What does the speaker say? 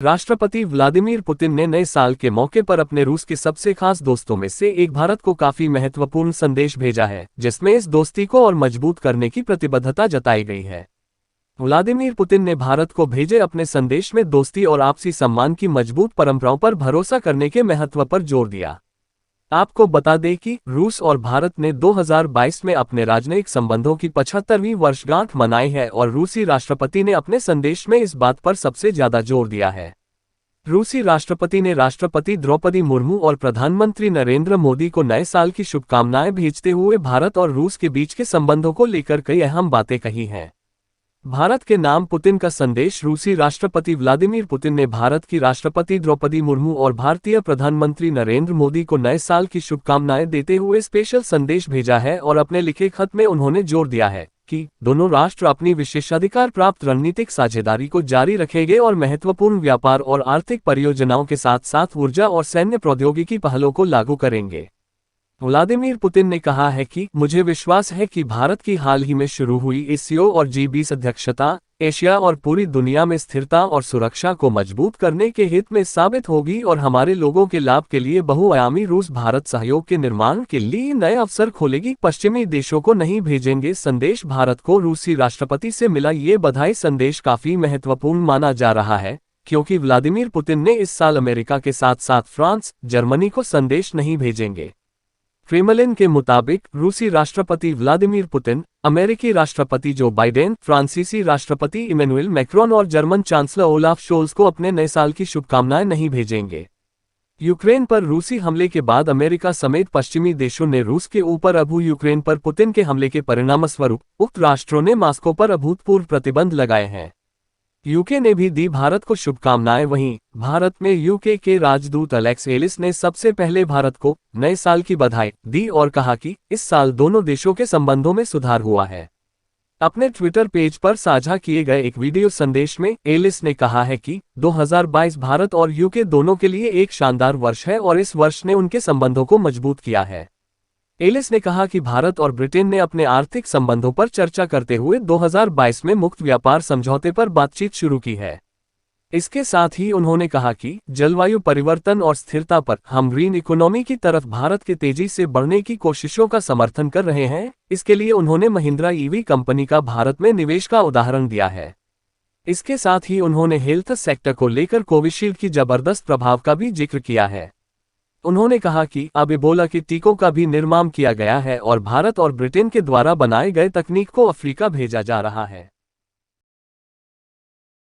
राष्ट्रपति Vladimir Putin ने नए साल के मौके पर अपने रूस के सबसे खास दोस्तों में से एक भारत को काफी महत्वपूर्ण संदेश भेजा है, जिसमें इस दोस्ती को और मजबूत करने की प्रतिबद्धता जताई गई है। व्लादिमीर पुतिन ने भारत को भेजे अपने संदेश में दोस्ती और आपसी सम्मान की मजबूत परंपराओं पर भरोसा करने के महत्व पर जोर दिया। आपको बता दें कि रूस और भारत ने 2022 में अपने राजनयिक संबंधों की 75वीं वर्षगांठ मनाई है और रूसी राष्ट्रपति ने अपने संदेश में इस बात पर सबसे ज्यादा जोर दिया है। रूसी राष्ट्रपति ने राष्ट्रपति द्रौपदी मुर्मू और प्रधानमंत्री नरेंद्र मोदी को नए साल की शुभकामनाएं भेजते हुए भारत और रूस के बीच के संबंधों को लेकर कई अहम बातें कही हैं। भारत के नाम पुतिन का संदेश। रूसी राष्ट्रपति व्लादिमीर पुतिन ने भारत की राष्ट्रपति द्रौपदी मुर्मू और भारतीय प्रधानमंत्री नरेंद्र मोदी को नए साल की शुभकामनाएं देते हुए स्पेशल संदेश भेजा है और अपने लिखे खत में उन्होंने जोर दिया है कि दोनों राष्ट्र अपनी विशेषाधिकार प्राप्त रणनीतिक साझेदारी को जारी रखेंगे और महत्वपूर्ण व्यापार और आर्थिक परियोजनाओं के साथ साथ ऊर्जा और सैन्य प्रौद्योगिकी पहलों को लागू करेंगे। व्लादिमीर पुतिन ने कहा है कि मुझे विश्वास है कि भारत की हाल ही में शुरू हुई एससीओ और जी20 अध्यक्षता एशिया और पूरी दुनिया में स्थिरता और सुरक्षा को मजबूत करने के हित में साबित होगी और हमारे लोगों के लाभ के लिए बहुआयामी रूस भारत सहयोग के निर्माण के लिए नए अवसर खोलेगी। पश्चिमी देशों को नहीं भेजेंगे संदेश। भारत को रूसी राष्ट्रपति से मिला ये बधाई संदेश काफी महत्वपूर्ण माना जा रहा है, क्योंकि व्लादिमीर पुतिन ने इस साल अमेरिका के साथ साथ फ्रांस, जर्मनी को संदेश नहीं भेजेंगे। क्रेमलिन के मुताबिक रूसी राष्ट्रपति व्लादिमीर पुतिन, अमेरिकी राष्ट्रपति जो बाइडेन, फ्रांसीसी राष्ट्रपति इमैनुएल मैक्रोन और जर्मन चांसलर ओलाफ शोल्ज को अपने नए साल की शुभकामनाएं नहीं भेजेंगे। यूक्रेन पर रूसी हमले के बाद अमेरिका समेत पश्चिमी देशों ने रूस के ऊपर अबू यूक्रेन पर पुतिन के हमले के परिणामस्वरूप उक्त राष्ट्रों ने मॉस्को पर अभूतपूर्व प्रतिबंध लगाए हैं। यूके ने भी दी भारत को शुभकामनाएं। वहीं भारत में यूके के राजदूत अलेक्स एलिस ने सबसे पहले भारत को नए साल की बधाई दी और कहा कि इस साल दोनों देशों के संबंधों में सुधार हुआ है। अपने ट्विटर पेज पर साझा किए गए एक वीडियो संदेश में एलिस ने कहा है कि 2022 भारत और यूके दोनों के लिए एक शानदार वर्ष है और इस वर्ष ने उनके संबंधों को मजबूत किया है। एलिस ने कहा कि भारत और ब्रिटेन ने अपने आर्थिक संबंधों पर चर्चा करते हुए 2022 में मुक्त व्यापार समझौते पर बातचीत शुरू की है। इसके साथ ही उन्होंने कहा कि जलवायु परिवर्तन और स्थिरता पर हम ग्रीन इकोनॉमी की तरफ भारत के तेजी से बढ़ने की कोशिशों का समर्थन कर रहे हैं। इसके लिए उन्होंने महिंद्रा ईवी कंपनी का भारत में निवेश का उदाहरण दिया है। इसके साथ ही उन्होंने हेल्थ सेक्टर को लेकर कोविशील्ड की जबरदस्त प्रभाव का भी जिक्र किया है। उन्होंने कहा कि अब इबोला के टीकों का भी निर्माण किया गया है और भारत और ब्रिटेन के द्वारा बनाए गए तकनीक को अफ्रीका भेजा जा रहा है।